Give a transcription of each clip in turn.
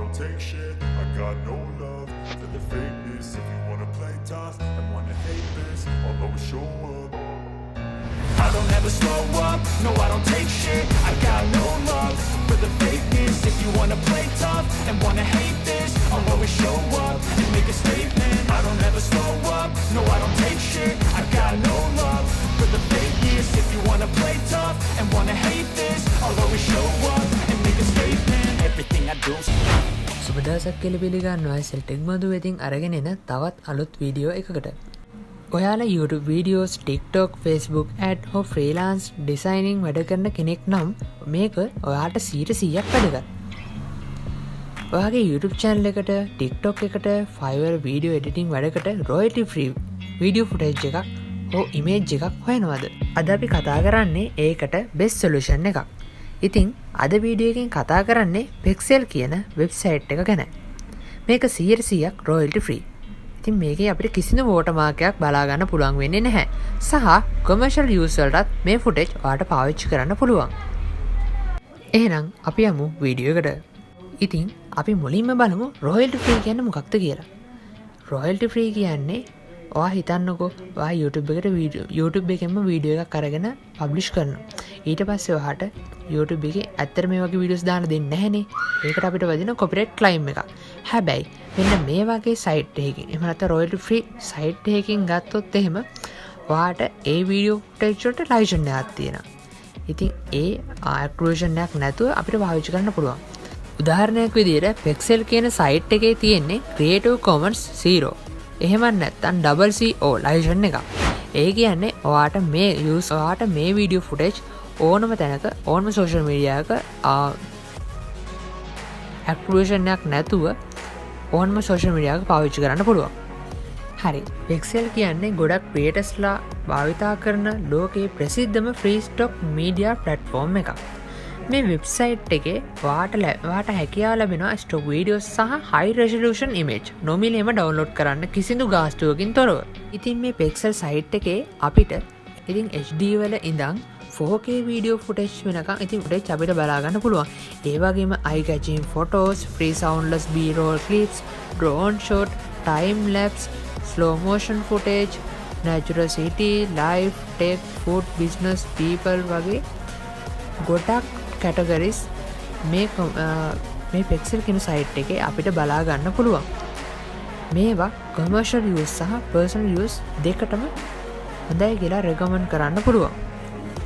don't take shit. I got no love for the fakeness. If you wanna play tough and wanna hate this, I'll always show up. I don't ever slow up, no I don't take shit. I got no love for the fakeness. If you wanna play tough and wanna hate this, I'll always show up and make a statement. I don't ever slow up, no I don't take shit. I got no love for the fakeness. If you wanna play tough and wanna hate this, I'll always show up and make a statement. Everything I do. සුබදසක් කියලා පිළිගන්නවා සෙල්ටෙක් මදු වෙතින් අරගෙන එන තවත් අලුත් video එකකට. ඔයාලා YouTube videos, TikTok, Facebook ad හෝ freelance designing වැඩ කරන කෙනෙක් නම් මේක ඔයාට 100%ක් වැදගත්. ඔයාගේ YouTube channel එකට, TikTok එකට, Fiverr video editing වැඩකට royalty free video footage එකක් හෝ image එකක් හොයනවද? අද අපි කතා කරන්නේ ඒකට best solution එකක්. ඉතින් අද වීඩියෝ එකෙන් කතා කරන්නේ Pexel කියන වෙබ්සයිට් එක ගැන. මේක 100%ක් royalty free. ඉතින් මේකේ අපිට කිසිම watermark එකක් බලා ගන්න පුළුවන් වෙන්නේ නැහැ. සහ commercial use වලටත් මේ footage ඔයාලට පාවිච්චි කරන්න පුළුවන්. එහෙනම් අපි යමු වීඩියෝ එකට. ඉතින් අපි මුලින්ම බලමු royalty free කියන්නේ මොකක්ද කියලා. royalty free කියන්නේ ඔයා හිතන්නකෝ ඔයා YouTube එකෙන්ම වීඩියෝ එකක් අරගෙන පබ්ලිෂ් කරනවා. ඊට පස්සේ ඔයාට YouTube එකේ ඇත්තට මේ වගේ වීඩියෝස් දාන්න දෙන්නේ නැහනේ. ඒකට අපිට වදින copyright claim එකක්. හැබැයි මෙන්න මේ වගේ site එකකින් එහෙම නැත්නම් royalty free site එකකින් ගත්තොත් එහෙම ඔයාට ඒ වීඩියෝ footage වලට license එකක් තියෙනවා. ඉතින් ඒ accuracy එකක් නැතුව අපිට පාවිච්චි කරන්න පුළුවන්. උදාහරණයක් විදිහට Pexel කියන site එකේ තියෙන්නේ Creative Commons 0. එහෙම නැත්නම් CC0 license එකක්. ඒ කියන්නේ ඔයාට මේ වීඩියෝ footage ඕනම තැනක ඕනම social media එක accuracy එකක් නැතුව ඕනම social media එක පාවිච්චි කරන්න පුළුවන්. හරි. Pexel කියන්නේ ගොඩක් creatorsලා භාවිතා කරන ලෝකයේ ප්‍රසිද්ධම free stock media platform එකක්. මේ වෙබ්සයිට් එකේ ඔයාට හැකියාව ලැබෙනවා stock videos සහ high resolution image නොමිලේම download කරන්න කිසිදු ගාස්තුවකින් තොරව. ඉතින් මේ Pexel site එකේ අපිට ඉතින් HD වල ඉඳන් 4K video footage වෙනකන් ඉතින් footage අපිට බලා ගන්න පුළුවන්. ඒ වගේම eye catching photos, free soundless B-roll clips, drone shot, time lapse, slow motion footage, natural city, life, tech, food, business, people වගේ ගොඩක් categories මේ Pexel කියන site එකේ අපිට බලා ගන්න පුළුවන්. මේවා commercial use සහ personal use දෙකටම හොඳයි කියලා recommend කරන්න පුළුවන්.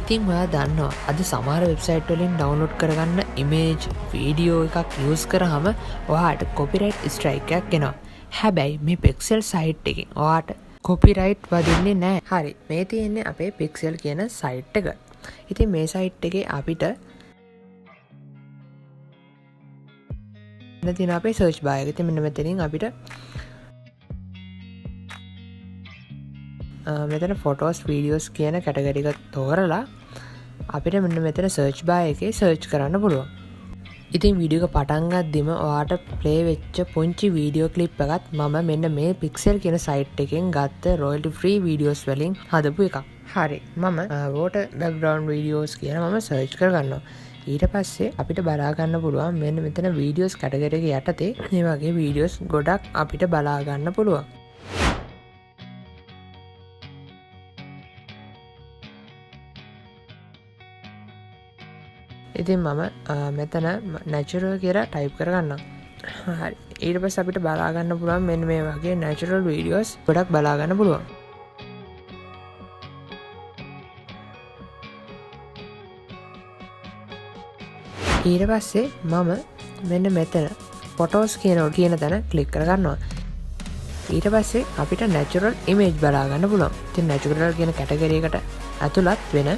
ඉතින් ඔයා දන්නවා අද සමහර වෙබ්සයිට් වලින් download කරගන්න image, video එකක් use කරාම ඔයාට copyright strike එකක් එනවා. හැබැයි මේ Pexel site එකෙන් ඔයාට copyright වදින්නේ නැහැ. හරි. මේ තියෙන්නේ අපේ Pexel කියන site එක. ඉතින් මේ site එකේ අපිට තියෙන අපේ search bar එක. ඉතින් මෙන්න මෙතනින් අපිට මෙතන photos videos කියන category එක තෝරලා අපිට මෙන්න මෙතන search bar එකේ search කරන්න පුළුවන්. ඉතින් වීඩියෝ එක පටන් ගද්දිම ඔයාට play වෙච්ච පුංචි වීඩියෝ clip එකත් මම මෙන්න මේ Pexel කියන site එකෙන් ගත්ත royalty free videos වලින් හදපු එකක්. හරි. මම water background videos කියන මම search කරගන්නවා. ඊට පස්සේ අපිට බලා ගන්න පුළුවන් මෙන්න මෙතන videos category එක යටතේ මේ වගේ videos ගොඩක් අපිට බලා ගන්න පුළුවන්. ඉතින් මම මෙතන natural කියලා type කරගන්නම්. හරි. ඊට පස්සේ අපිට බලා ගන්න පුළුවන් මෙන්න මේ වගේ natural videos ගොඩක් බලා ගන්න පුළුවන්. ඊට පස්සේ මම මෙන්න මෙතන photos කියන තැන ක්ලික් කරගන්නවා. ඊට පස්සේ අපිට natural image බලා ගන්න පුළුවන්. ඉතින් natural කියන category එකට ඇතුළත් වෙන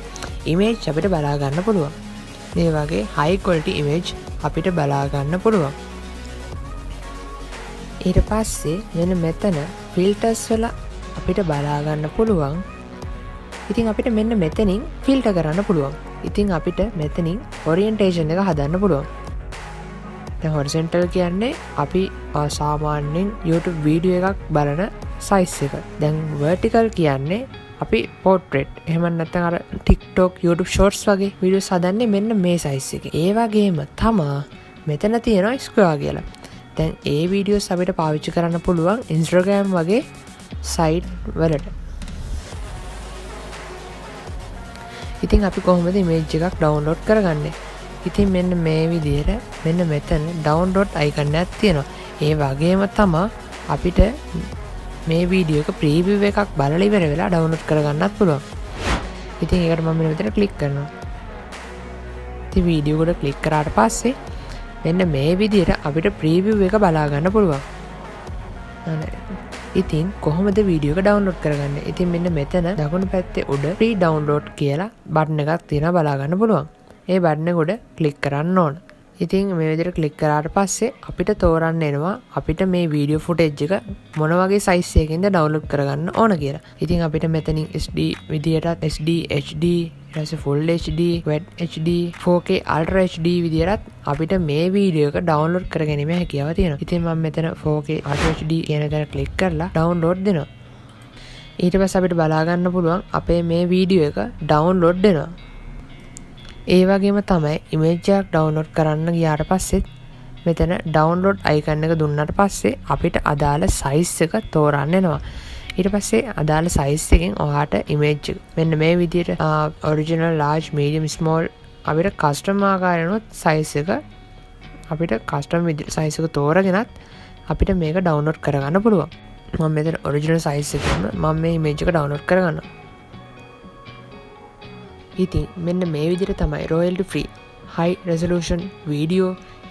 image අපිට බලා ගන්න පුළුවන්. මේ වගේ high quality image අපිට බලා ගන්න පුළුවන්. ඊට පස්සේ මෙන්න මෙතන filters වල අපිට බලා ගන්න පුළුවන්. ඉතින් අපිට මෙන්න මෙතනින් filter කරන්න පුළුවන්. ඉතින් අපිට මෙතනින් orientation එක හදන්න පුළුවන්. දැන් horizontal කියන්නේ අපි සාමාන්‍යයෙන් YouTube වීඩියෝ එකක් බලන size එක. දැන් vertical කියන්නේ අපි portrait එහෙම නැත්නම් අර TikTok, YouTube shorts වගේ වීඩියෝස් හදන්නේ මෙන්න මේ size එකේ. ඒ වගේම තමා මෙතන තියෙනවා square කියලා. තැන් ඒ වීඩියෝස් අපිට පාවිච්චි කරන්න පුළුවන් ඉන්ස්ට්‍රගෑම් වගේ සයිට් වලට. ඉතින් අපි කොහොමද මේජ් එකක් ඩවන්ලෝඩ් කරගන්න. ඉතින් මෙන්න මේ විදියට මෙන්න මෙතන ඩවන්ලෝඩ් අයිකන්නයක් තියෙනවා. ඒ වගේම තමා අපිට මේ වීඩියෝක ප්‍රීවිව් එකක් බලලා ඉවර වෙලා ඩවන්ලෝඩ් කරගන්නත් පුළුවන්. ඉතින් ඒකට මම මෙතන ක්ලික් කරනවා. ඉතින් වීඩියෝ එකට ක්ලික් කරාට පස්සේ මෙන්න මේ විදියට අපිට ප්‍රීවිව් එක බලා ගන්න පුළුවන්. ඉතින් කොහොමද වීඩියෝ එක ඩවන්ලෝඩ් කරගන්නේ? ඉතින් මෙන්න මෙතන දකුණු පැත්තේ උඩ free download කියලා බටන් එකක් තියෙනවා බලා ගන්න පුළුවන්. ඒ බටන් එක උඩ ක්ලික් කරන්න ඕන. ඉතින් මේ විදිහට ක්ලික් කරාට පස්සේ අපිට තෝරන්න එනවා අපිට මේ වීඩියෝ ෆුටේජ් එක මොන වගේ සයිස් එකකින්ද ඩවුන්ලෝඩ් කරගන්න ඕන කියලා. ඉතින් අපිට මෙතනින් SD විදියටත් SD HD ඊට පස්සේ full HD quad HD 4K ultra HD විදියටත් අපිට මේ වීඩියෝ එක ඩවුන්ලෝඩ් කරගැනීමේ හැකියාව තියෙනවා. ඉතින් මම මෙතන 4K ultra HD කියන තැන ක්ලික් කරලා ඩවුන්ලෝඩ් දෙනවා. ඊට පස්සේ අපිට බලා ගන්න පුළුවන් අපේ මේ වීඩියෝ එක ඩවුන්ලෝඩ් වෙනවා. ඒ වගේම තමයි ඉමේජ් එකක් ඩවුන්ලෝඩ් කරන්න ගියාට පස්සෙත් මෙතන ඩවුන්ලෝඩ් අයිකන් එක දුන්නාට පස්සේ අපිට අදාළ සයිස් එක තෝරන්න එනවා. ඊට පස්සේ අදාළ සයිස් එකෙන් ඔයාට ඉමේජ් එක මෙන්න මේ විදිහට ඔරිජිනල් large medium small අපිට කස්ටම් ආකාරයෙන්වත් සයිස් එක අපිට කස්ටම් විදිහට සයිස් එක තෝරගෙනත් අපිට මේක ඩවුන්ලෝඩ් කරගන්න පුළුවන්. මම මෙතන ඔරිජිනල් සයිස් එකෙන් මම මේ ඉමේජ් එක ඩවුන්ලෝඩ් කරගන්නවා. ඉතින් මෙන්න මේ විදිහට තමයි royalty free high resolution video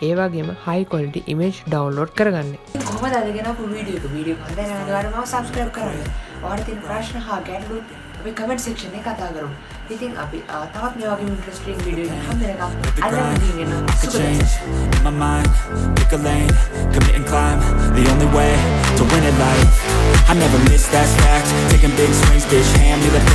ඒ වගේම high quality image download කරගන්නේ. කොහොමද අද ගෙන අපු වීඩියෝ එක හදන්න අනිවාර්යයෙන්ම subscribe කරන්න. ඔයාලට තියෙන ප්‍රශ්න හා ගැටලු අපි comment section එකේ කතා කරමු. ඉතින් අපි තවත් මේ වගේ interesting video එකක් හම්බෙනකම් my mind, pick a lane, commit and climb, the only way to win at life. I never miss, that's fact, taking big swings, bitch, hand me the bat.